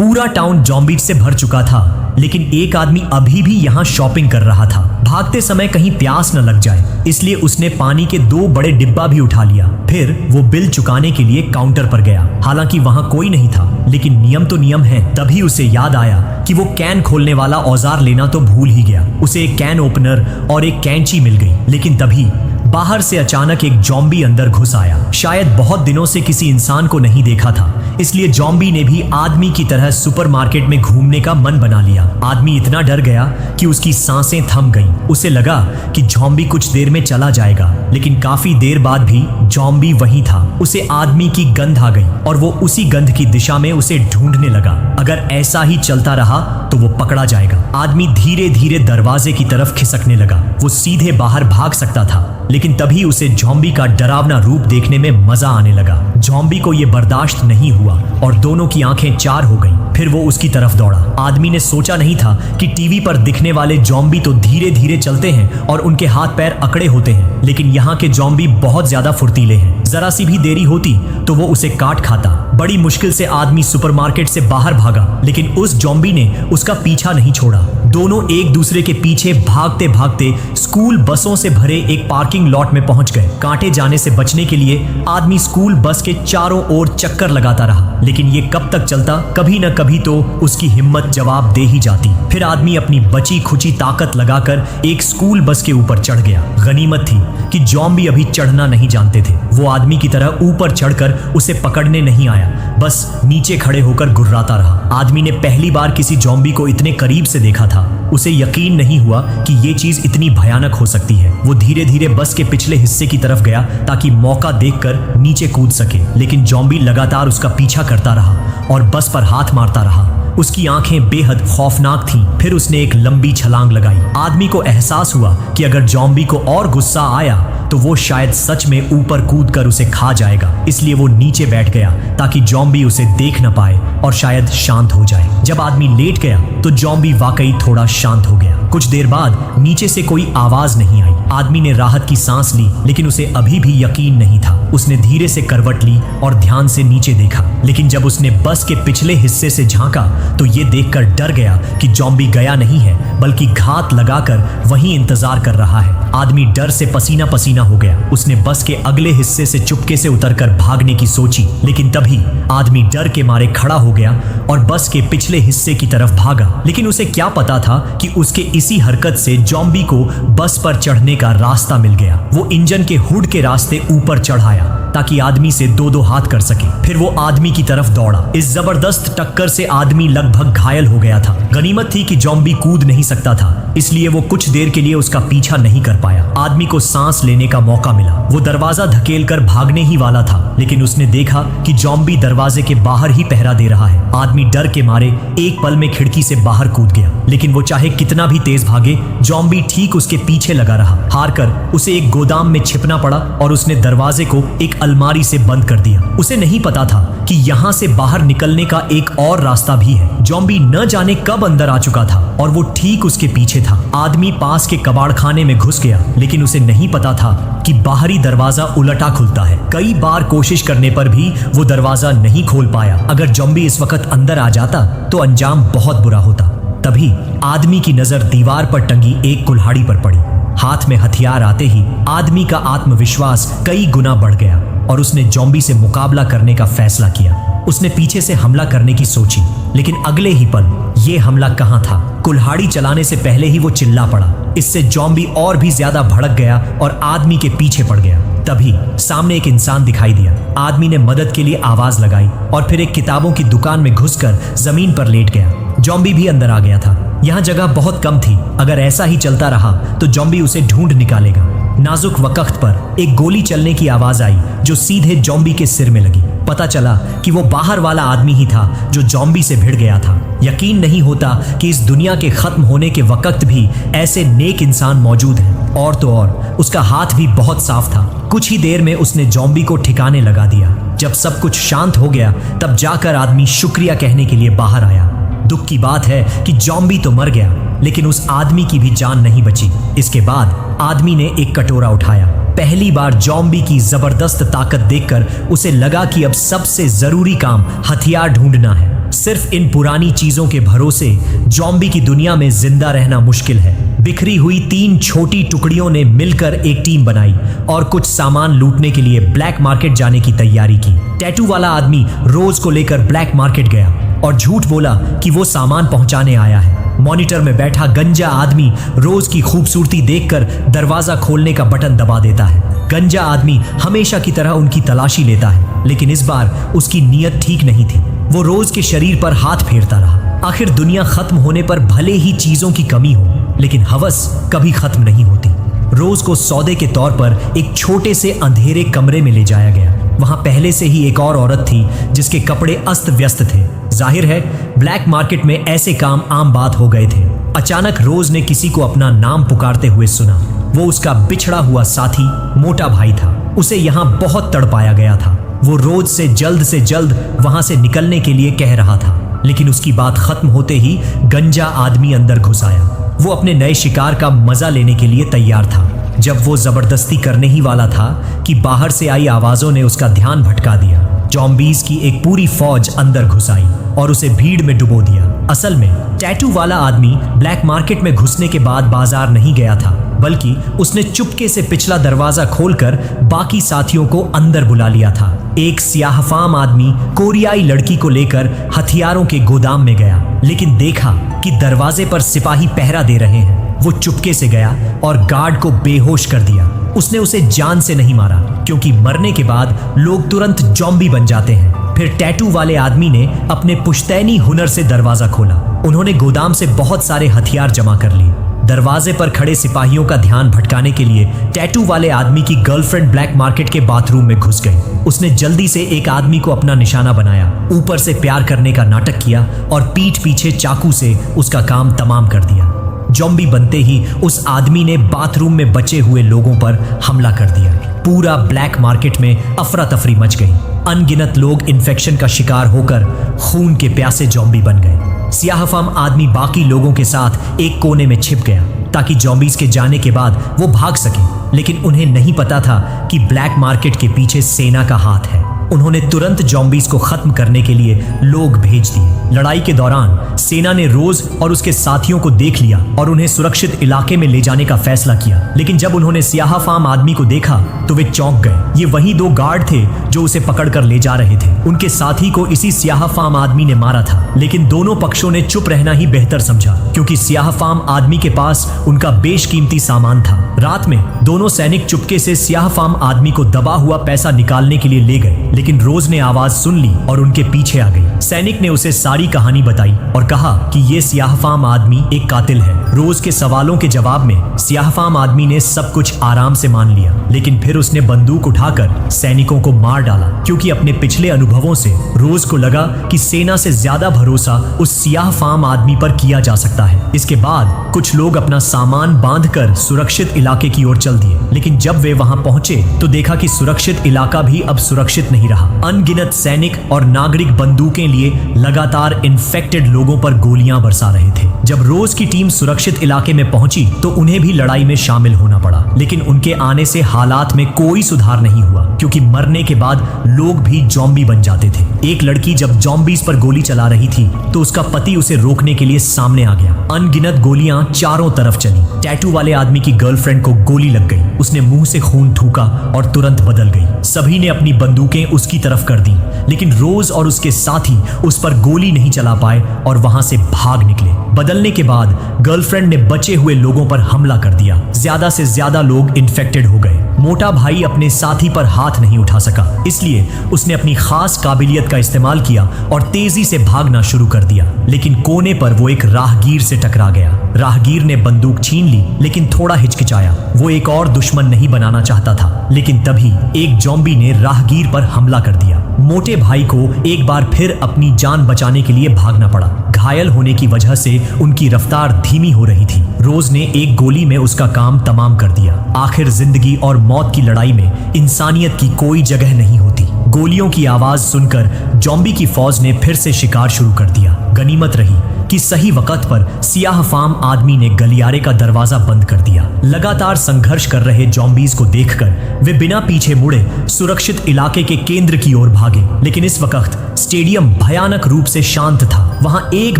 पूरा town zombie से भर चुका था, लेकिन एक आदमी अभी भी यहाँ शॉपिंग कर रहा था। भागते समय कहीं प्यास न लग जाए, इसलिए उसने पानी के 2 बड़े डिब्बा भी उठा लिया। फिर वो बिल चुकाने के लिए काउंटर पर गया। हालांकि वहाँ कोई नहीं था, लेकिन नियम तो नियम है। तभी उसे याद आया कि वो कैन खोलने वाला औजार लेना तो भूल ही गया। उसे एक कैन ओपनर और एक कैंची मिल गई, लेकिन तभी बाहर से अचानक एक जॉम्बी अंदर घुस आया। शायद बहुत दिनों से किसी इंसान को नहीं देखा था, इसलिए जॉम्बी ने भी आदमी की तरह सुपरमार्केट में घूमने का मन बना लिया। आदमी इतना डर गया कि उसकी सांसें थम गईं। उसे लगा कि जॉम्बी कुछ देर में चला जाएगा, लेकिन काफी देर बाद भी जॉम्बी वहीं था। उसे आदमी की गंध आ गई और वो उसी गंध की दिशा में उसे ढूंढने लगा। अगर ऐसा ही चलता रहा तो वो पकड़ा जाएगा। आदमी धीरे धीरे दरवाजे की तरफ खिसकने लगा। वो सीधे बाहर भाग सकता था, लेकिन तभी उसे जॉम्बी का डरावना रूप देखने में मजा आने लगा। जॉम्बी को ये बर्दाश्त नहीं हुआ और दोनों की आंखें 4 हो गईं। फिर वो उसकी तरफ दौड़ा। आदमी ने सोचा नहीं था कि टीवी पर दिखने वाले जॉम्बी तो धीरे धीरे चलते हैं और उनके हाथ पैर अकड़े होते हैं, लेकिन यहाँ के जॉम्बी बहुत ज्यादा फुर्तीले हैं। जरा सी भी देरी होती तो वो उसे काट खाता। बड़ी मुश्किल से आदमी सुपरमार्केट से बाहर भागा, लेकिन उस जॉम्बी ने उसका पीछा नहीं छोड़ा। दोनों एक दूसरे के पीछे भागते भागते स्कूल बसों से भरे एक पार्किंग लॉट में पहुंच गए। कांटे जाने से बचने के लिए आदमी स्कूल बस के चारों ओर चक्कर लगाता रहा, लेकिन ये कब तक चलता? कभी न कभी तो उसकी हिम्मत जवाब दे ही जाती। फिर आदमी अपनी बची खुची ताकत लगाकर एक स्कूल बस के ऊपर चढ़ गया। गनीमत थी कि जॉम्बी अभी चढ़ना नहीं जानते थे। वो आदमी की तरह ऊपर चढ़कर उसे पकड़ने नहीं आया, बस नीचे खड़े होकर गुर्राता रहा। आदमी ने पहली बार किसी जॉम्बी को इतने करीब से देखा था। उसे यकीन नहीं हुआ कि ये चीज इतनी भयानक हो सकती है। वो धीरे धीरे बस के पिछले हिस्से की तरफ गया ताकि मौका देखकर नीचे कूद सके, लेकिन जॉम्बी लगातार उसका पीछा करता रहा और बस पर हाथ मारता रहा। उसकी आंखें बेहद खौफनाक थीं। फिर उसने एक लंबी छलांग लगाई। आदमी को एहसास हुआ कि अगर जॉम्बी को और गुस्सा आया तो वो शायद सच में ऊपर कूदकर उसे खा जाएगा। इसलिए वो नीचे बैठ गया ताकि जॉम्बी उसे देख न पाए और शायद शांत हो जाए। जब आदमी लेट गया तो जॉम्बी वाकई थोड़ा शांत हो गया। कुछ देर बाद नीचे से कोई आवाज नहीं आई। आदमी ने राहत की सांस ली, लेकिन उसे अभी भी यकीन नहीं था। उसने धीरे से करवट ली और ध्यान से नीचे देखा, लेकिन जब उसने बस के पिछले हिस्से से झांका तो ये देखकर डर गया कि जॉम्बी गया नहीं है, बल्कि घात लगाकर वहीं इंतजार कर रहा है। आदमी डर से पसीना पसीना हो गया। उसने बस के अगले हिस्से से चुपके से उतरकर भागने की सोची, लेकिन तभी आदमी डर के मारे खड़ा हो गया और बस के पिछले हिस्से की तरफ भागा। लेकिन उसे क्या पता था कि उसके इसी हरकत से जॉम्बी को बस पर चढ़ने का रास्ता मिल गया। वो इंजन के हुड के रास्ते ऊपर चढ़ाया ताकि आदमी से 2-2 हाथ कर सके। फिर वो आदमी की तरफ दौड़ा। इस जबरदस्त टक्कर से आदमी लगभग घायल हो गया था। गनीमत थी कि जॉम्बी कूद नहीं सकता था, इसलिए वो कुछ देर के लिए उसका पीछा नहीं कर पाया। आदमी को सांस लेने का मौका मिला। वो दरवाजा धकेलकर भागने ही वाला था, लेकिन उसने देखा कि जॉम्बी दरवाजे के बाहर ही पहरा दे रहा है। आदमी डर के मारे एक पल में खिड़की से बाहर कूद गया, लेकिन वो चाहे कितना भी तेज भागे, जॉम्बी ठीक उसके पीछे लगा रहा। हार कर उसे एक गोदाम में छिपना पड़ा और उसने दरवाजे को एक अलमारी से बंद कर दिया। उसे नहीं पता था कि यहाँ से बाहर निकलने का एक और रास्ता भी है। जॉम्बी न जाने कब अंदर आ चुका था और वो ठीक उसके पीछे था। आदमी पास के कबाड़खाने में घुस गया, लेकिन उसे नहीं पता था कि बाहरी दरवाजा उलटा खुलता है। कई बार कोशिश करने पर भी वो दरवाजा नहीं खोल पाया। अगर जॉम्बी इस वक्त अंदर आ जाता तो अंजाम बहुत बुरा होता। तभी आदमी की नजर दीवार पर टंगी एक कुल्हाड़ी पर पड़ी। हाथ में हथियार आते ही आदमी का आत्मविश्वास कई गुना बढ़ गया और उसने जॉम्बी से मुकाबला करने का फैसला किया। उसने पीछे से हमला करने की सोची, लेकिन अगले ही पल ये हमला कहाँ था। कुल्हाड़ी चलाने से पहले ही वो चिल्ला पड़ा। इससे जॉम्बी और भी ज्यादा भड़क गया और आदमी के पीछे पड़ गया। तभी सामने एक इंसान दिखाई दिया। आदमी ने मदद के लिए आवाज लगाई और फिर एक किताबों की दुकान में घुसकर जमीन पर लेट गया। जॉम्बी भी अंदर आ गया था। यहाँ जगह बहुत कम थी। अगर ऐसा ही चलता रहा तो जॉम्बी उसे ढूंढ निकालेगा। नाजुक वक्त पर एक गोली चलने की आवाज आई जो सीधे जॉम्बी के सिर में लगी। पता चला कि वो बाहर वाला आदमी ही था जो जॉम्बी से भिड़ गया था। यकीन नहीं होता कि इस दुनिया के खत्म होने के वक्त भी ऐसे नेक इंसान मौजूद हैं। और तो और उसका हाथ भी बहुत साफ था। कुछ ही देर में उसने जॉम्बी को ठिकाने लगा दिया। जब सब कुछ शांत हो गया तब जाकर आदमी शुक्रिया कहने के लिए बाहर आया। दुख की बात है कि जॉम्बी तो मर गया, लेकिन उस आदमी की भी जान नहीं बची। इसके बाद आदमी ने एक कटोरा उठाया। पहली बार जॉम्बी की जबरदस्त ताकत देखकर उसे लगा कि अब सबसे जरूरी काम हथियार ढूंढना है। सिर्फ इन पुरानी चीजों के भरोसे जॉम्बी की दुनिया में जिंदा रहना मुश्किल है। बिखरी हुई 3 छोटी टुकड़ियों ने मिलकर एक टीम बनाई और कुछ सामान लूटने के लिए ब्लैक मार्केट जाने की तैयारी की। टैटू वाला आदमी रोज को लेकर ब्लैक मार्केट गया और झूठ बोला कि वो सामान पहुंचाने आया है। मॉनिटर में बैठा गंजा आदमी रोज की खूबसूरती देखकर दरवाजा खोलने का बटन दबा देता है। गंजा आदमी हमेशा की तरह उनकी तलाशी लेता है, लेकिन इस बार उसकी नीयत ठीक नहीं थी। वो रोज के शरीर पर हाथ फेरता रहा। आखिर दुनिया खत्म होने पर भले ही चीजों की कमी हो, लेकिन हवस कभी खत्म नहीं होती। रोज को सौदे के तौर पर एक छोटे से अंधेरे कमरे में ले जाया गया। वहां पहले से ही एक और औरत थी जिसके कपड़े अस्त व्यस्त थे। जाहिर है ब्लैक मार्केट में ऐसे काम आम बात हो गए थे। अचानक रोज ने किसी को अपना नाम पुकारते हुए सुना। वो उसका बिछड़ा हुआ साथी मोटा भाई था। उसे यहाँ बहुत तड़पाया गया था। वो रोज से जल्द वहां से निकलने के लिए कह रहा था, लेकिन उसकी बात खत्म होते ही गंजा आदमी अंदर घुस आया। वो अपने नए शिकार का मजा लेने के लिए तैयार था। जब वो जबरदस्ती करने ही वाला था कि बाहर से आई आवाजों ने उसका ध्यान भटका दिया। जॉम्बीज की एक पूरी फौज अंदर घुस आई और उसे भीड़ में डुबो दिया। असल में टैटू वाला आदमी ब्लैक मार्केट में घुसने के बाद बाजार नहीं गया था, बल्कि उसने चुपके से पिछला दरवाजा खोलकर बाकी साथियों को अंदर बुला लिया था। एक सियाहफाम आदमी कोरियाई लड़की को लेकर हथियारों के गोदाम में गया, लेकिन देखा कि दरवाजे पर सिपाही पहरा दे रहे हैं। वो चुपके से गया और गार्ड को बेहोश कर दिया। उसने उसे जान से नहीं मारा, क्योंकि मरने के बाद लोग तुरंत जॉम्बी बन जाते हैं। फिर टैटू वाले आदमी ने अपने पुश्तैनी हुनर से दरवाजा खोला। उन्होंने गोदाम से बहुत सारे हथियार जमा कर लिए। दरवाजे पर खड़े सिपाहियों का ध्यान भटकाने के लिए टैटू वाले आदमी की गर्लफ्रेंड ब्लैक मार्केट के बाथरूम में घुस गई। उसने जल्दी से एक आदमी को अपना निशाना बनाया, ऊपर से प्यार करने का नाटक किया और पीठ पीछे चाकू से उसका काम तमाम कर दिया। जॉम्बी बनते ही उस आदमी ने बाथरूम में बचे हुए लोगों पर हमला कर दिया। पूरा ब्लैक मार्केट में अफरा तफरी मच गई। अनगिनत लोग इन्फेक्शन का शिकार होकर खून के प्यासे जॉम्बी बन गए। सियाहफाम आदमी बाकी लोगों के साथ एक कोने में छिप गया ताकि जॉम्बीज के जाने के बाद वो भाग सके, लेकिन उन्हें नहीं पता था कि ब्लैक मार्केट के पीछे सेना का हाथ है। उन्होंने तुरंत जॉम्बीज को खत्म करने के लिए लोग भेज दिए। लड़ाई के दौरान सेना ने रोज और उसके साथियों को देख लिया और उन्हें सुरक्षित इलाके में ले जाने का फैसला किया, लेकिन जब उन्होंने सियाहफाम आदमी को देखा तो वे चौंक गए। ये वही 2 गार्ड थे जो उसे पकड़कर ले जा रहे थे। उनके साथी को इसी सियाहफाम आदमी ने मारा था, लेकिन दोनों पक्षों ने चुप रहना ही बेहतर समझा, क्योंकि सियाहफाम आदमी के पास उनका बेशकीमती सामान था। रात में दोनों सैनिक चुपके से सियाहफाम आदमी को दबा हुआ पैसा निकालने के लिए ले गए, लेकिन रोज ने आवाज सुन ली और उनके पीछे आ गई। सैनिक ने उसे सारी कहानी बताई और कहा कि ये सियाहफाम आदमी एक कातिल है। रोज के सवालों के जवाब में सियाहफाम आदमी ने सब कुछ आराम से मान लिया, लेकिन फिर उसने बंदूक उठाकर सैनिकों को मार डाला, क्योंकि अपने पिछले अनुभवों से रोज को लगा कि सेना से ज्यादा भरोसा उस सियाहफाम आदमी पर किया जा सकता है। इसके बाद कुछ लोग अपना सामान बांधकर सुरक्षित इलाके की ओर चल दिए, लेकिन जब वे वहां पहुंचे तो देखा कि सुरक्षित इलाका भी अब सुरक्षित नहीं रहा। अनगिनत सैनिक और नागरिक बंदूकें लिए लगातार इन्फेक्टेड लोगों पर गोलियां बरसा रहे थे। जब रोज की टीम सुरक्षित इलाके में पहुंची तो उन्हें भी लड़ाई में शामिल होना पड़ा, लेकिन उनके आने से हालात में कोई सुधार नहीं हुआ, क्योंकि मरने के बाद लोग भी जॉम्बी बन जाते थे। एक लड़की जब जॉम्बीज पर गोली चला रही थी तो उसका पति उसे रोकने के लिए सामने आ गया। अनगिनत गोलियां चारों तरफ चली। टैटू वाले आदमी की गर्लफ्रेंड को गोली लग गई। उसने मुंह से खून थूका और तुरंत बदल गई। सभी ने अपनी बंदूकें उसकी तरफ कर दी, लेकिन रोज और उसके साथी उस पर गोली नहीं चला पाए और वहां से भाग निकले। बदलने के बाद गर्लफ्रेंड ने बचे हुए लोगों पर हमला कर दिया। ज्यादा से ज्यादा लोग इन्फेक्टेड हो गए। मोटा भाई अपने साथी पर हाथ नहीं उठा सका, इसलिए उसने अपनी खास काबिलियत का इस्तेमाल किया और तेजी से भागना शुरू कर दिया, लेकिन कोने पर वो एक राहगीर से टकरा गया। राहगीर ने बंदूक छीन ली, लेकिन थोड़ा हिचकिचाया। वो एक और दुश्मन नहीं बनाना चाहता था, लेकिन तभी एक जॉम्बी ने राहगीर पर हमला कर दिया। मोटे भाई को एक बार फिर अपनी जान बचाने के लिए भागना पड़ा। घायल होने की वजह से उनकी रफ्तार धीमी हो रही थी। रोज ने एक गोली में उसका काम तमाम कर दिया। आखिर जिंदगी और मौत की लड़ाई में इंसानियत की कोई जगह नहीं होती। गोलियों की आवाज सुनकर जॉम्बी की फौज ने फिर से शिकार शुरू कर दिया। गनीमत रही कि सही वक्त पर सियाह फाम आदमी ने गलियारे का दरवाजा बंद कर दिया। लगातार संघर्ष कर रहे जॉम्बीज को देखकर वे बिना पीछे मुड़े सुरक्षित इलाके के केंद्र की ओर भागे। लेकिन इस वक्त स्टेडियम भयानक रूप से शांत था, वहां एक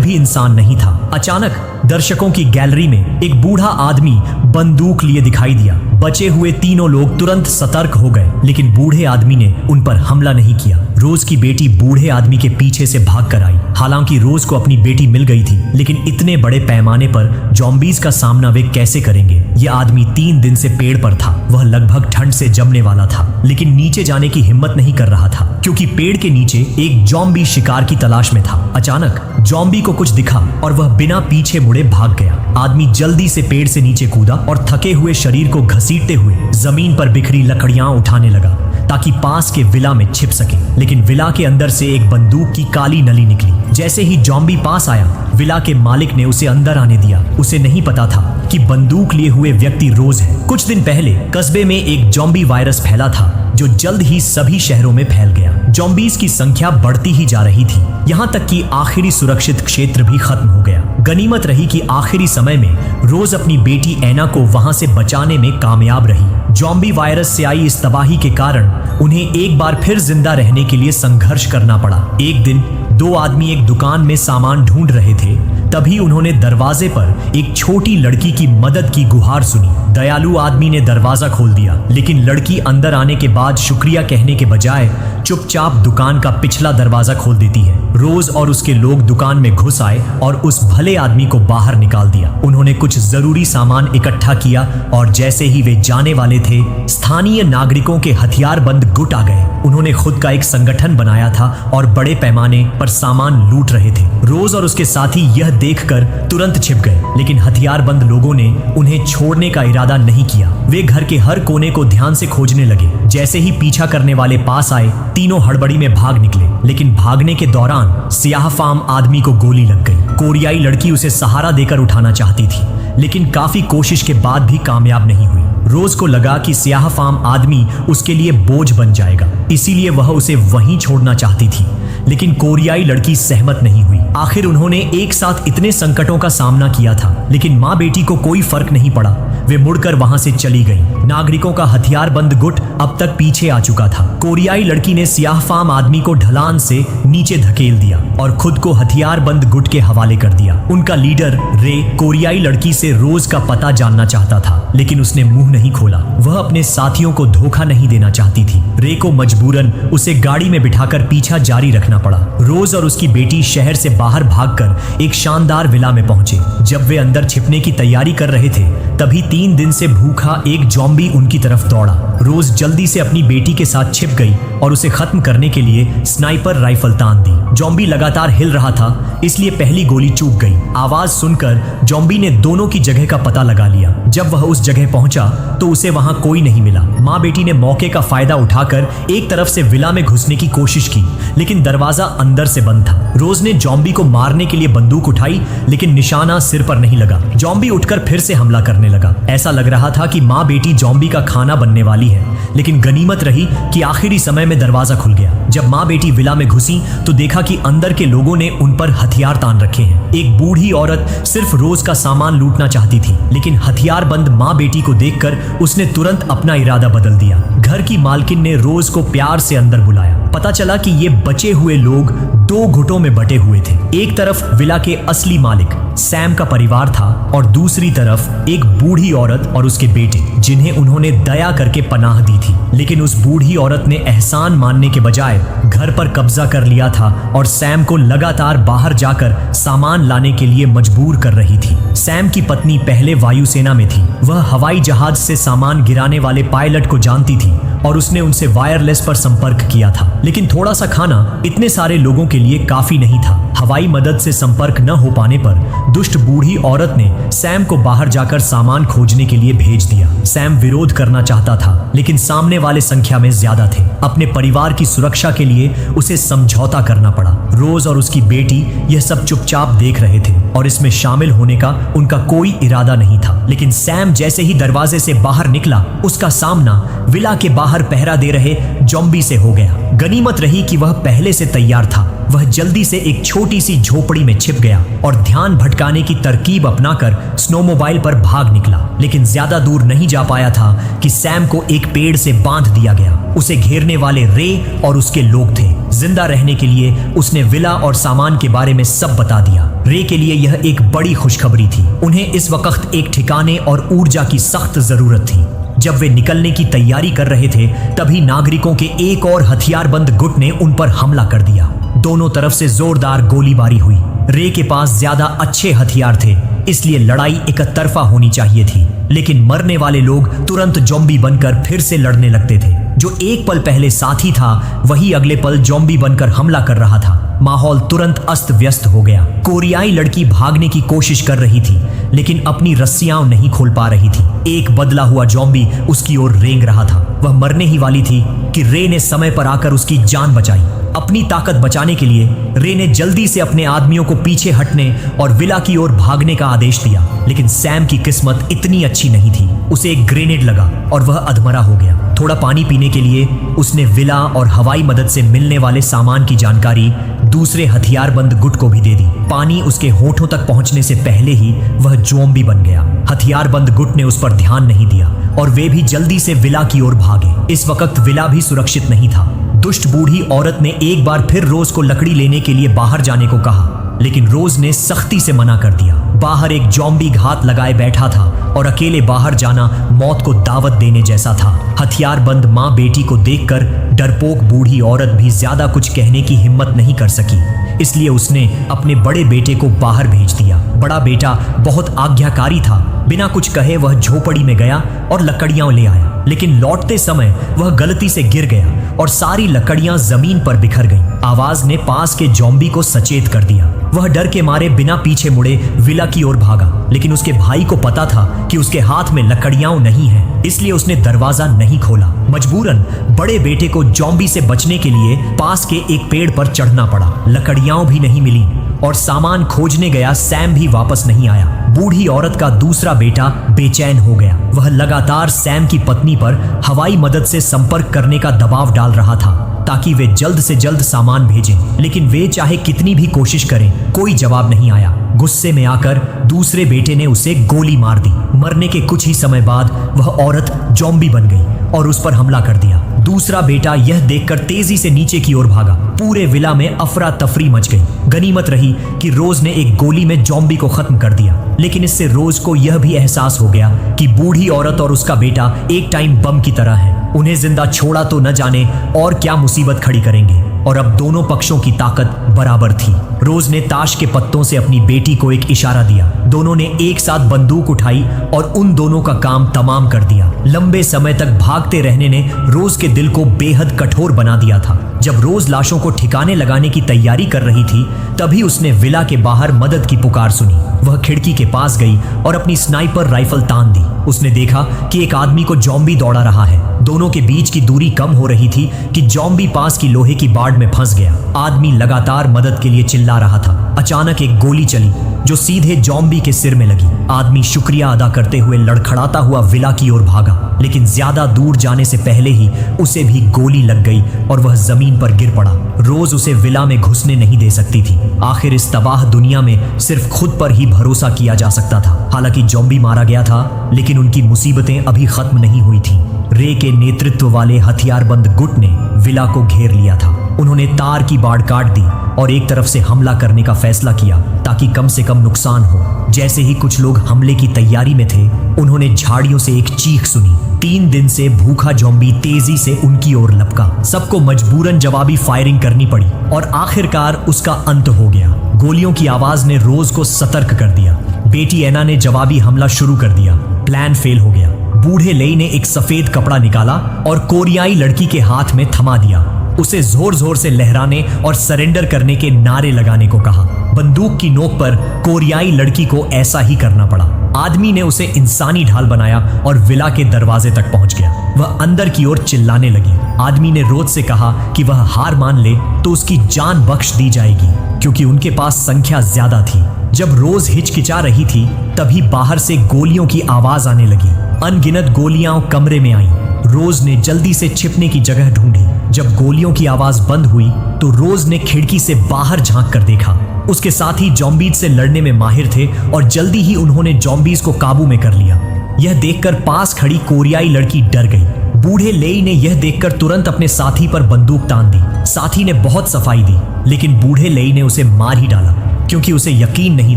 भी इंसान नहीं था। अचानक दर्शकों की गैलरी में एक बूढ़ा आदमी बंदूक लिए दिखाई दिया। बचे हुए तीनों लोग तुरंत सतर्क हो गए, लेकिन बूढ़े आदमी ने उन पर हमला नहीं किया। रोज की बेटी बूढ़े आदमी के पीछे से भाग कर आई। हालांकि रोज को अपनी बेटी मिल गई थी, लेकिन इतने बड़े पैमाने पर जॉम्बीज का सामना वे कैसे करेंगे। यह आदमी 3 दिन से पेड़ पर था। वह लगभग ठंड से जमने वाला था, लेकिन नीचे जाने की हिम्मत नहीं कर रहा था, क्योंकि पेड़ के नीचे एक जॉम्बी शिकार की तलाश में था। अचानक जॉम्बी को कुछ दिखा और वह बिना पीछे मुड़े भाग गया। आदमी जल्दी से पेड़ से नीचे कूदा और थके हुए शरीर को घसीटते हुए जमीन पर बिखरी लकड़ियां उठाने लगा ताकि पास के विला में छिप सके। लेकिन विला के अंदर से एक बंदूक की काली नली निकली। जैसे ही जॉम्बी पास आया, विला के मालिक ने उसे अंदर आने दिया। उसे नहीं पता था कि बंदूक लिए हुए व्यक्ति रोज है। कुछ दिन पहले कस्बे में एक जॉम्बी वायरस फैला था, जो जल्द ही सभी शहरों में फैल गया। जॉम्बीज की संख्या बढ़ती ही जा रही थी, यहाँ तक कि आखिरी सुरक्षित क्षेत्र भी खत्म हो गया। गनीमत रही कि आखिरी समय में रोज अपनी बेटी ऐना को वहां से बचाने में कामयाब रही। जॉम्बी वायरस से आई इस तबाही के कारण उन्हें एक बार फिर जिंदा रहने के लिए संघर्ष करना पड़ा। एक दिन 2 आदमी एक दुकान में सामान ढूंढ रहे थे। तभी उन्होंने दरवाजे पर एक छोटी लड़की की मदद की गुहार सुनी। दयालु आदमी ने दरवाजा खोल दिया, लेकिन लड़की अंदर आने के बाद शुक्रिया कहने के बजाय चुपचाप दुकान का पिछला दरवाजा खोल देती है। रोज और उसके लोग दुकान में घुस आए और उस भले आदमी को बाहर निकाल दिया। उन्होंने कुछ जरूरी सामान इकट्ठा किया और जैसे ही वे जाने वाले थे, स्थानीय नागरिकों के हथियारबंद गुट आ गए। उन्होंने खुद का एक संगठन बनाया था और बड़े पैमाने पर सामान लूट रहे थे। रोज और उसके साथी यह देखकर तुरंत छिप गए, लेकिन हथियारबंद लोगों ने उन्हें छोड़ने का इरादा नहीं किया। वे घर के हर कोने को ध्यान से खोजने लगे। जैसे ही पीछा करने वाले पास आए, तीनों हड़बड़ी में भाग निकले, लेकिन भागने के दौरान सियाह फाम आदमी को गोली लग गई। कोरियाई लड़की उसे सहारा देकर उठाना चाहती थी, लेकिन काफी कोशिश के बाद भी कामयाब नहीं हुई। रोज को लगा कि सियाह फाम आदमी उसके लिए बोझ बन जाएगा, इसीलिए वह उसे वहीं छोड़ना चाहती थी, लेकिन कोरियाई लड़की सहमत नहीं हुई। आखिर उन्होंने एक साथ इतने संकटों का सामना किया था, लेकिन माँ बेटी को कोई फर्क नहीं पड़ा। वे मुड़कर वहां से चली गईं। नागरिकों का हथियारबंद गुट अब तक पीछे आ चुका था। कोरियाई लड़की ने सियाह फाम आदमी को ढलान से नीचे धकेल दिया और खुद को हथियारबंद गुट के हवाले कर दिया। उनका लीडर रे कोरियाई लड़की से रोज का पता जानना चाहता था, लेकिन उसने मुंह नहीं खोला। वह अपने साथियों को धोखा नहीं देना चाहती थी। रे को मजबूरन उसे गाड़ी में बिठाकर पीछा जारी रखना पड़ा। रोज और उसकी बेटी शहर से बाहर भागकर एक शानदार विला में पहुंचे। जब वे अंदर छिपने की तैयारी कर रहे थे, तभी 3 दिन से भूखा एक जॉम्बी उनकी तरफ दौड़ा। रोज जल्दी से अपनी बेटी के साथ छिप गई और उसे खत्म करने के लिए स्नाइपर राइफल तान दी। जॉम्बी लगातार हिल रहा था, इसलिए पहली गोली चूक गई। आवाज सुनकर जॉम्बी ने दोनों की जगह का पता लगा लिया। जब वह उस जगह पहुंचा तो उसे वहां कोई नहीं मिला। माँ बेटी ने मौके का फायदा उठाकर एक तरफ से विला में घुसने की कोशिश की, लेकिन दरवाजा अंदर से बंद था। रोज ने जॉम्बी को मारने के लिए बंदूक उठाई, लेकिन निशाना सिर पर नहीं लगा। जॉम्बी उठकर फिर से हमला करने लगा। ऐसा लग रहा था कि माँ बेटी जॉम्बी का खाना बनने वाली है, लेकिन गनीमत रही कि आखिरी समय में दरवाजा खुल गया। जब माँ बेटी विला में घुसी तो देखा कि अंदर के लोगों ने उन पर हथियार तान रखे हैं। एक बूढ़ी औरत सिर्फ रोज का सामान लूटना चाहती थी, लेकिन हथियारबंद माँ बेटी को देखकर उसने तुरंत अपना इरादा बदल दिया। घर की मालकिन ने रोज को प्यार से अंदर बुलाया। पता चला कि ये बचे हुए लोग 2 गुटों में बटे हुए थे। एक तरफ विला के असली मालिक सैम का परिवार था और दूसरी तरफ एक बूढ़ी औरत और उसके बेटे, जिन्हें उन्होंने दया करके पनाह दी थी। लेकिन उस बूढ़ी औरत ने एहसान मानने के बजाय घर पर कब्जा कर लिया था और सैम को लगातार बाहर जाकर सामान लाने के लिए मजबूर कर रही थी। सैम की पत्नी पहले वायुसेना में थी। वह हवाई जहाज से सामान गिराने वाले पायलट को जानती थी और उसने उनसे वायरलेस पर संपर्क किया था। लेकिन थोड़ा सा खाना इतने सारे लोगों के लिए काफी नहीं था। हवाई मदद से संपर्क न हो पाने पर दुष्ट बूढ़ी औरत ने सैम को बाहर जाकर सामान खोजने के लिए भेज दिया। सैम विरोध करना चाहता था, लेकिन सामने वाले संख्या में ज्यादा थे। अपने परिवार की सुरक्षा के लिए उसे समझौता करना पड़ा। रोज और उसकी बेटी यह सब चुपचाप देख रहे थे और इसमें शामिल होने का उनका कोई इरादा नहीं था। लेकिन सैम जैसे ही दरवाजे से बाहर निकला, उसका सामना विला के बाहर बाहर पहरा दे रहे जॉम्बी से हो गया। गनीमत रही कि वह पहले से तैयार था। वह जल्दी से एक छोटी सी झोपड़ी में छिप गया और ध्यान भटकाने की तरकीब अपनाकर स्नोमोबाइल पर भाग निकला। लेकिन ज्यादा दूर नहीं जा पाया था कि सैम को एक पेड़ से बांध दिया गया। उसे घेरने वाले रे और उसके लोग थे। जिंदा रहने के लिए उसने विला और सामान के बारे में सब बता दिया। रे के लिए यह एक बड़ी खुशखबरी थी। उन्हें इस वक्त एक ठिकाने और ऊर्जा की सख्त जरूरत थी। जब वे निकलने की तैयारी कर रहे थे तभी नागरिकों के एक और हथियारबंद गुट ने उन पर हमला कर दिया। दोनों तरफ से जोरदार गोलीबारी हुई। रे के पास ज्यादा अच्छे हथियार थे, इसलिए लड़ाई एकतरफा होनी चाहिए थी। लेकिन मरने वाले लोग तुरंत जॉम्बी बनकर फिर से लड़ने लगते थे। जो एक पल पहले साथी था वही अगले पल जॉम्बी बनकर हमला कर रहा था। माहौल तुरंत अस्त व्यस्त हो गया। कोरियाई लड़की भागने की कोशिश कर रही थी लेकिन अपनी रस्सियां नहीं खोल पा रही थी। एक बदला हुआ जॉम्बी उसकी ओर रेंग रहा था। वह मरने ही वाली थी कि रे ने समय पर आकर उसकी जान बचाई। अपनी ताकत बचाने के लिए रे ने जल्दी से अपने आदमियों को पीछे हटने और विला की ओर भागने का आदेश दिया। लेकिन सैम की किस्मत इतनी अच्छी नहीं थी। उसे एक ग्रेनेड लगा और वह अधमरा हो गया। थोड़ा पानी पीने के लिए उसने विला और हवाई मदद से मिलने वाले सामान की जानकारी दूसरे हथियारबंद गुट को भी दे दी। पानी उसके होठों तक पहुंचने से पहले ही वह ज़ॉम्बी बन गया। हथियारबंद गुट ने उस पर ध्यान नहीं दिया और वे भी जल्दी से विला की ओर भागे। इस वक्त विला भी सुरक्षित नहीं था। दुष्ट बूढ़ी औरत ने एक बार फिर रोज को लकड़ी लेने के लिए बाहर जाने को कहा, लेकिन रोज ने सख्ती से मना कर दिया। बाहर एक जॉम्बी घात लगाए बैठा था और अकेले बाहर जाना मौत को दावत देने जैसा था। हथियारबंद माँ बेटी को देखकर डरपोक बूढ़ी औरत भी ज्यादा कुछ कहने की हिम्मत नहीं कर सकी, इसलिए उसने अपने बड़े बेटे को बाहर भेज दिया। बड़ा बेटा बहुत आज्ञाकारी था। बिना कुछ कहे वह झोपड़ी में गया और लकड़ियां ले आया। लेकिन लौटते समय वह गलती से गिर गया और सारी लकड़ियां जमीन पर बिखर गईं। आवाज ने पास के जॉम्बी को सचेत कर दिया। वह डर के मारे बिना पीछे मुड़े विला की ओर भागा, लेकिन उसके भाई को पता था कि उसके हाथ में लकड़ियां नहीं हैं, इसलिए उसने दरवाजा नहीं खोला। मजबूरन बड़े बेटे को जॉम्बी से बचने के लिए पास के एक पेड़ पर चढ़ना पड़ा। लकड़ियां भी नहीं मिली और सामान खोजने गया सैम भी वापस नहीं आया। बूढ़ी औरत का दूसरा बेटा बेचैन हो गया। वह लगातार सैम की पत्नी पर हवाई मदद से संपर्क करने का दबाव डाल रहा था ताकि वे जल्द से जल्द सामान भेजें, लेकिन वे चाहे कितनी भी कोशिश करें कोई जवाब नहीं आया। गुस्से में आकर दूसरे बेटे ने उसे गोली मार दी। मरने के कुछ ही समय बाद वह औरत जॉम्बी बन गई और उस पर हमला कर दिया। दूसरा बेटा यह देखकर तेजी से नीचे की ओर भागा। पूरे विला में अफरा तफरी मच गई। गनीमत रही कि रोज ने एक गोली में जॉम्बी को खत्म कर दिया, लेकिन इससे रोज को यह भी एहसास हो गया कि बूढ़ी औरत और उसका बेटा एक टाइम बम की तरह है। उन्हें जिंदा छोड़ा तो न जाने और क्या मुसीबत खड़ी करेंगे, और अब दोनों पक्षों की ताकत बराबर थी। रोज ने ताश के पत्तों से अपनी बेटी को एक इशारा दिया। दोनों ने एक साथ बंदूक उठाई और उन दोनों का काम तमाम कर दिया। लंबे समय तक भागते रहने ने रोज के दिल को बेहद कठोर बना दिया था। जब रोज लाशों को ठिकाने लगाने की तैयारी कर रही थी तभी उसने विला के बाहर मदद की पुकार सुनी। वह खिड़की के पास गई और अपनी स्नाइपर राइफल तान दी। उसने देखा कि एक आदमी को जॉम्बी दौड़ा रहा है। दोनों के बीच की दूरी कम हो रही थी कि जॉम्बी पास की लोहे की बाड़ में फंस गया। आदमी लगातार मदद के लिए चिल्ला रहा था। अचानक एक गोली चली जो सीधे जॉम्बी के सिर में लगी। आदमी शुक्रिया अदा करते हुए लड़खड़ाता हुआ विला की ओर भागा, लेकिन ज्यादा दूर जाने से पहले ही उसे भी गोली लग गई और वह जमीन पर गिर पड़ा। रोज उसे विला में घुसने नहीं दे सकती थी। आखिर इस तबाह दुनिया में सिर्फ खुद पर ही भरोसा किया जा सकता था। हालांकि जॉम्बी मारा गया था, लेकिन उनकी मुसीबतें अभी खत्म नहीं हुई थी। रे के नेतृत्व वाले हथियारबंद गुट ने विला को घेर लिया था। उन्होंने तार की बाड़ काट दी और एक तरफ से हमला करने का फैसला किया ताकि कम से कम नुकसान हो। जैसे ही कुछ लोग हमले की तैयारी में थे, उन्होंने झाड़ियों से एक चीख सुनी। 3 दिन से भूखा जॉम्बी तेजी से उनकी ओर लपका। सबको मजबूरन जवाबी फायरिंग करनी पड़ी और आखिरकार उसका अंत हो गया। गोलियों की आवाज ने रोज को सतर्क कर दिया। बेटी एना ने जवाबी हमला शुरू कर दिया। प्लान फेल हो गया। बूढ़े लेई ने एक सफेद कपड़ा निकाला और कोरियाई लड़की के हाथ में थमा दिया। उसे जोर जोर से लहराने और सरेंडर करने के नारे लगाने को कहा। बंदूक की नोक पर कोरियाई लड़की को ऐसा ही करना पड़ा। आदमी ने उसे इंसानी ढाल बनाया और विला के दरवाजे तक पहुंच गया। वह अंदर की ओर चिल्लाने लगी। आदमी ने रोज से कहा कि वह हार मान ले तो उसकी जान बख्श दी जाएगी, क्योंकि उनके पास संख्या ज्यादा थी। जब रोज हिचकिचा रही थी तभी बाहर से गोलियों की आवाज आने लगी। अनगिनत गोलियां कमरे में आईं। रोज ने जल्दी से छिपने की जगह ढूंढी। जब गोलियों की आवाज बंद हुई तो रोज ने खिड़की से बाहर झांक कर देखा। उसके साथी जॉम्बीज से लड़ने में माहिर थे और जल्दी ही उन्होंने जॉम्बीज को काबू में कर लिया। यह देखकर पास खड़ी कोरियाई लड़की डर गई। बूढ़े लेई ने यह देखकर तुरंत अपने साथी पर बंदूक तान दी। साथी ने बहुत सफाई दी, लेकिन बूढ़े लेई ने उसे मार ही डाला, क्योंकि उसे यकीन नहीं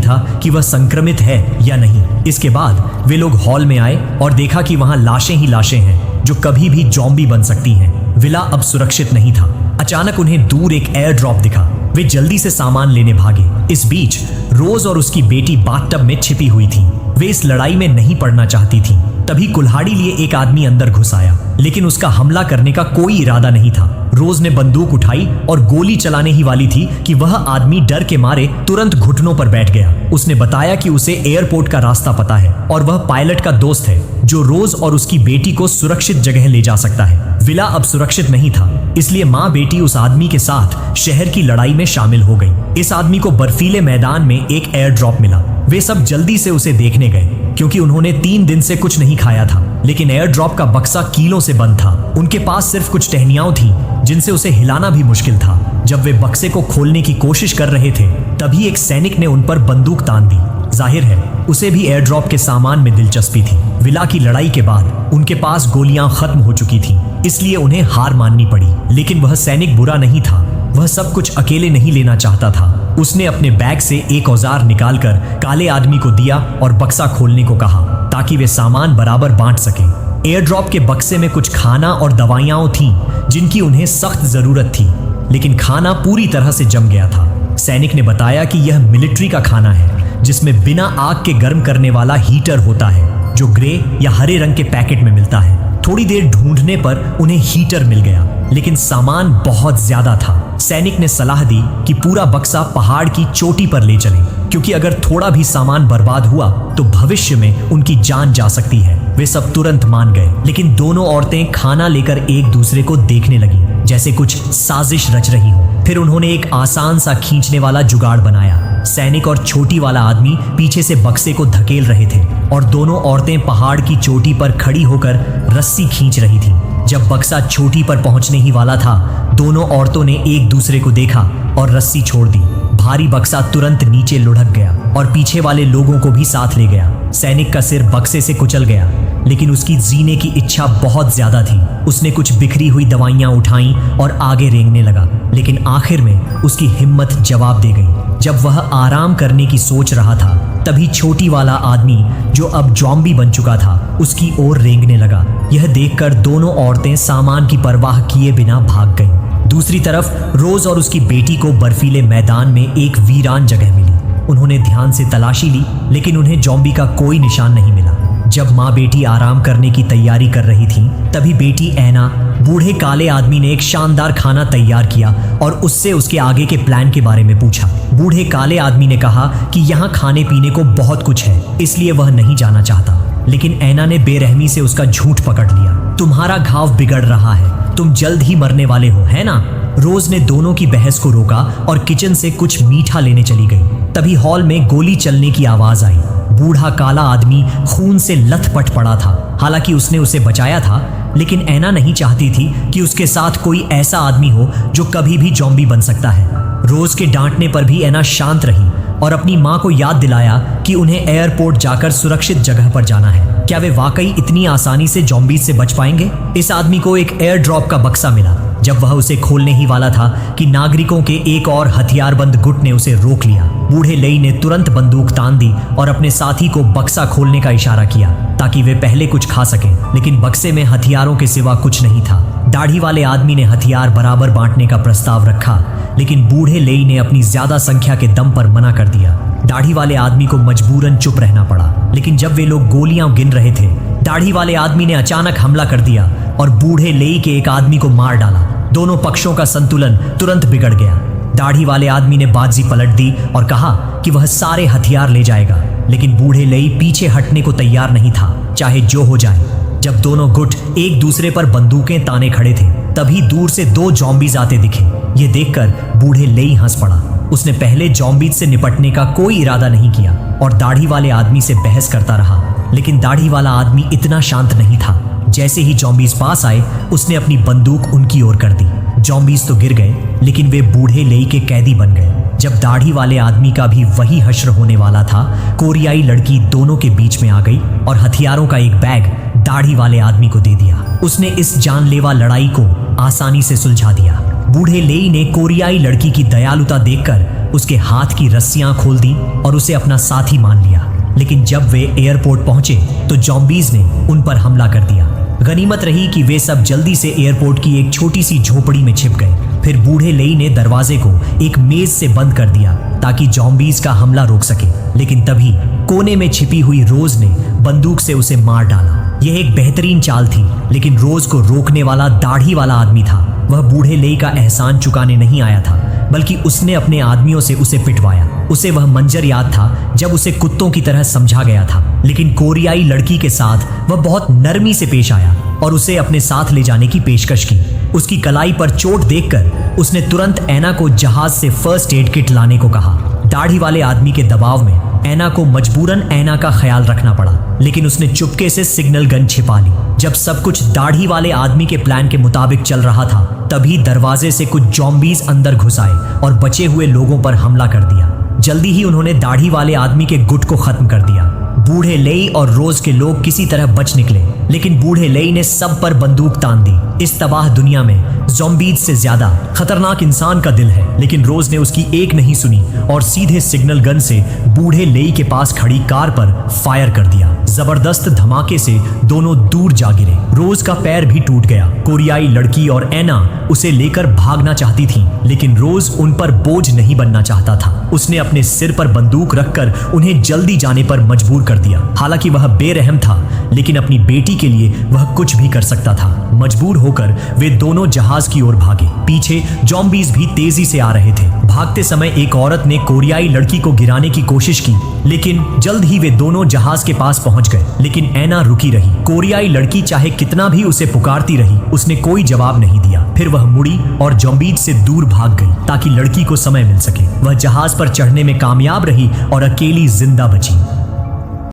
था कि वह संक्रमित है या नहीं। इसके बाद वे लोग हॉल में आए और देखा कि वहां लाशें ही लाशें हैं जो कभी भी जॉम्बी बन सकती हैं। विला अब सुरक्षित नहीं था। अचानक उन्हें दूर एक एयर ड्रॉप दिखा। वे जल्दी से सामान लेने भागे। इस बीच रोज और उसकी बेटी बाथटब में छिपी हुई थी। वे इस लड़ाई में नहीं पड़ना चाहती थी। तभी कुल्हाड़ी लिए एक आदमी अंदर घुस आया, लेकिन उसका हमला करने का कोई इरादा नहीं था। रोज ने बंदूक उठाई और गोली चलाने ही वाली थी कि वह आदमी डर के मारे तुरंत घुटनों पर बैठ गया। उसने बताया कि उसे एयरपोर्ट का रास्ता पता है और वह पायलट का दोस्त है जो रोज और उसकी बेटी को सुरक्षित जगह ले जा सकता है। विला अब सुरक्षित नहीं था, इसलिए माँ बेटी उस आदमी के साथ शहर की लड़ाई में शामिल हो गई। इस आदमी को बर्फीले मैदान में एक एयर ड्रॉप मिला। वे सब जल्दी से उसे देखने गए, क्योंकि उन्होंने 3 दिन से कुछ नहीं खाया था। लेकिन एयर ड्रॉप का बक्सा कीलों से बंद था। उनके पास सिर्फ कुछ टहनियां थी जिनसे उसे हिलाना भी मुश्किल था। जब वे बक्से को खोलने की कोशिश कर रहे थे, तभी एक सैनिक ने उन पर बंदूक तान दी। जाहिर है उसे भी एयर ड्रॉप के सामान में दिलचस्पी थी। विला की लड़ाई के बाद उनके पास गोलियां खत्म हो चुकी थी, इसलिए उन्हें हार माननी पड़ी। लेकिन वह सैनिक बुरा नहीं था। वह सब कुछ अकेले नहीं लेना चाहता था। उसने अपने बैग से एक औजार निकालकर काले आदमी को दिया और बक्सा खोलने को कहा, ताकि वे सामान बराबर बांट सकें। एयर ड्रॉप के बक्से में कुछ खाना और दवाइयां थीं जिनकी उन्हें सख्त जरूरत थी, लेकिन खाना पूरी तरह से जम गया था। सैनिक ने बताया कि यह मिलिट्री का खाना है, जिसमें बिना आग के गर्म करने वाला हीटर होता है, जो ग्रे या हरे रंग के पैकेट में मिलता है। थोड़ी देर ढूंढने पर उन्हें हीटर मिल गया, लेकिन सामान बहुत ज्यादा था। सैनिक ने सलाह दी कि पूरा बक्सा पहाड़ की चोटी पर ले चलें, क्योंकि अगर थोड़ा भी सामान बर्बाद हुआ तो भविष्य में उनकी जान जा सकती है। वे सब तुरंत मान गए, लेकिन दोनों औरतें खाना लेकर एक दूसरे को देखने लगी, जैसे कुछ साजिश रच रही हो। फिर उन्होंने एक आसान सा खींचने वाला जुगाड़ बनाया। सैनिक और छोटी वाला आदमी पीछे से बक्से को धकेल रहे थे और दोनों औरतें पहाड़ की चोटी पर खड़ी होकर रस्सी खींच रही थी। जब बक्सा चोटी पर पहुंचने ही वाला था, दोनों औरतों ने एक दूसरे को देखा और रस्सी छोड़ दी। भारी बक्सा तुरंत नीचे लुढ़क गया और पीछे वाले लोगों को भी साथ ले गया। सैनिक का सिर बक्से से कुचल गया, लेकिन उसकी जीने की इच्छा बहुत ज्यादा थी। उसने कुछ बिखरी हुई दवाइयां उठाई और आगे रेंगने लगा, लेकिन आखिर में उसकी हिम्मत जवाब दे गई। जब वह आराम करने की सोच रहा था, तभी छोटी वाला आदमी, जो अब जॉम्बी बन चुका था, उसकी ओर रेंगने लगा। यह देखकर दोनों औरतें सामान की परवाह किए बिना भाग गईं। दूसरी तरफ रोज और उसकी बेटी को बर्फीले मैदान में एक वीरान जगह मिली। उन्होंने ध्यान से तलाशी ली, लेकिन उन्हें जॉम्बी का कोई निशान नहीं मिला। जब माँ बेटी आराम करने की तैयारी कर रही थी, तभी बेटी ऐना बूढ़े काले आदमी ने एक शानदार खाना तैयार किया और उससे उसके आगे के प्लान के बारे में पूछा। बूढ़े काले आदमी ने कहा कि यहाँ खाने पीने को बहुत कुछ है, इसलिए वह नहीं जाना चाहता। लेकिन ऐना ने बेरहमी से उसका झूठ पकड़ लिया। तुम्हारा घाव बिगड़ रहा है, तुम जल्द ही मरने वाले हो, है ना? रोज ने दोनों की बहस को रोका और किचन से कुछ मीठा लेने चली गई। तभी हॉल में गोली चलने की आवाज आई। बूढ़ा काला आदमी खून से लथपथ पड़ा था। हालांकि उसने उसे बचाया था, लेकिन ऐना नहीं चाहती थी कि उसके साथ कोई ऐसा आदमी हो जो कभी भी जॉम्बी बन सकता है। रोज के डांटने पर भी ऐना शांत रही और अपनी माँ को याद दिलाया कि उन्हें एयरपोर्ट जाकर सुरक्षित जगह पर जाना है। क्या वे वाकई इतनी आसानी से जॉम्बीज से बच पाएंगे? इस आदमी को एक एयर ड्रॉप का बक्सा मिला। जब वह उसे खोलने ही वाला था कि नागरिकों के एक और हथियारबंद गुट ने उसे रोक लिया। बूढ़े लेई ने तुरंत बंदूक तान दी और अपने साथी को बक्सा खोलने का इशारा किया ताकि वे पहले कुछ खा सकें, लेकिन बक्से में हथियारों के सिवा कुछ नहीं था। दाढ़ी वाले आदमी ने हथियार बराबर बांटने का प्रस्ताव रखा, लेकिन बूढ़े लेई ने अपनी ज्यादा संख्या के दम पर मना कर दिया। दाढ़ी वाले आदमी को मजबूरन चुप रहना पड़ा, लेकिन जब वे लोग गोलियां गिन रहे थे, दाढ़ी वाले आदमी ने अचानक हमला कर दिया और बूढ़े लेई के एक आदमी को मार डाला। दोनों पक्षों का संतुलन तुरंत बिगड़ गया। दाढ़ी वाले आदमी ने बाजी पलट दी और कहा कि वह सारे हथियार ले जाएगा, लेकिन बूढ़े लेई पीछे हटने को तैयार नहीं था, चाहे जो हो जाए। जब दोनों गुट एक दूसरे पर बंदूकें ताने खड़े थे, तभी दूर से 2 जॉम्बीज आते दिखे। ये देखकर बूढ़े लेई हंस पड़ा। उसने पहले जॉम्बीज से निपटने का कोई इरादा नहीं किया और दाढ़ी वाले आदमी से बहस करता रहा, लेकिन दाढ़ी वाला आदमी इतना शांत नहीं था। जैसे ही जॉम्बीज पास आए उसने अपनी बंदूक उनकी ओर कर दी। जॉम्बीज तो गिर गए लेकिन वे बूढ़े लेई के कैदी बन गए। जब दाढ़ी वाले आदमी का भी वही हश्र होने वाला था, कोरियाई लड़की दोनों के बीच में आ गई और हथियारों का एक बैग दाढ़ी वाले आदमी को दे दिया। उसने इस जानलेवा लड़ाई को आसानी से सुलझा दिया। बूढ़े लेई ने कोरियाई लड़की की दयालुता देखकर उसके हाथ की रस्सियां खोल दी और उसे अपना साथी मान लिया। लेकिन जब वे एयरपोर्ट पहुंचे तो जॉम्बीज ने उन पर हमला कर दिया। गनीमत रही कि वे सब जल्दी से एयरपोर्ट की एक छोटी सी झोपड़ी में छिप गए। फिर बूढ़े लेई ने दरवाजे को एक मेज से बंद कर दिया ताकि जॉम्बीज का हमला रोक सके। लेकिन तभी कोने में छिपी हुई रोज ने बंदूक से उसे मार डाला। यह एक बेहतरीन चाल थी, लेकिन रोज को रोकने वाला दाढ़ी वाला आदमी था। वह बूढ़े लेई का एहसान चुकाने नहीं आया था, बल्कि उसने अपने आदमियों से उसे पिटवाया। उसे वह मंजर याद था जब उसे कुत्तों की तरह समझा गया था, लेकिन कोरियाई लड़की के साथ वह बहुत नरमी से पेश आया और उसे अपने साथ ले जाने की पेशकश की। उसकी कलाई पर चोट देखकर उसने तुरंत ऐना को जहाज से फर्स्ट एड किट लाने को कहा। दाढ़ी वाले आदमी के दबाव में ऐना को मजबूरन ऐना का ख्याल रखना पड़ा, लेकिन उसने चुपके से सिग्नल गन छिपा ली। जब सब कुछ दाढ़ी वाले आदमी के प्लान के मुताबिक चल रहा था, तभी दरवाजे से कुछ जॉम्बीज अंदर घुस आए और बचे हुए लोगों पर हमला कर दिया। जल्दी ही उन्होंने दाढ़ी वाले आदमी के गुट को खत्म कर दिया। बूढ़े लेई और रोज के लोग किसी तरह बच निकले, लेकिन बूढ़े लेई ने सब पर बंदूक तान दी। इस तबाह दुनिया में ज़ॉम्बीज से ज्यादा खतरनाक इंसान का दिल है, लेकिन रोज ने उसकी एक नहीं सुनी और सीधे सिग्नल गन से बूढ़े लेई के पास खड़ी कार पर फायर कर दिया। जबरदस्त धमाके से दोनों दूर जा गिरे। रोज का पैर भी टूट गया। कोरियाई लड़की और ऐना उसे लेकर भागना चाहती थी, लेकिन रोज उन पर बोझ नहीं बनना चाहता था। उसने अपने सिर पर बंदूक रखकर उन्हें जल्दी जाने पर मजबूर कर दिया। हालांकि वह बेरहम था, लेकिन अपनी बेटी के लिए वह कुछ भी कर सकता था। मजबूर होकर वे दोनों जहाज की ओर भागे। पीछे जॉम्बीज भी तेजी से आ रहे थे। भागते समय एक औरत ने कोरियाई लड़की को गिराने की कोशिश की, लेकिन जल्द ही वे दोनों जहाज के पास पहुंच गए। लेकिन ऐना रुकी रही। कोरियाई लड़की चाहे कितना भी उसे पुकारती रही, उसने कोई जवाब नहीं दिया। फिर वह मुड़ी और जॉम्बीज से दूर भाग गई ताकि लड़की को समय मिल सके। वह जहाज पर चढ़ने में कामयाब रही और अकेली जिंदा बची।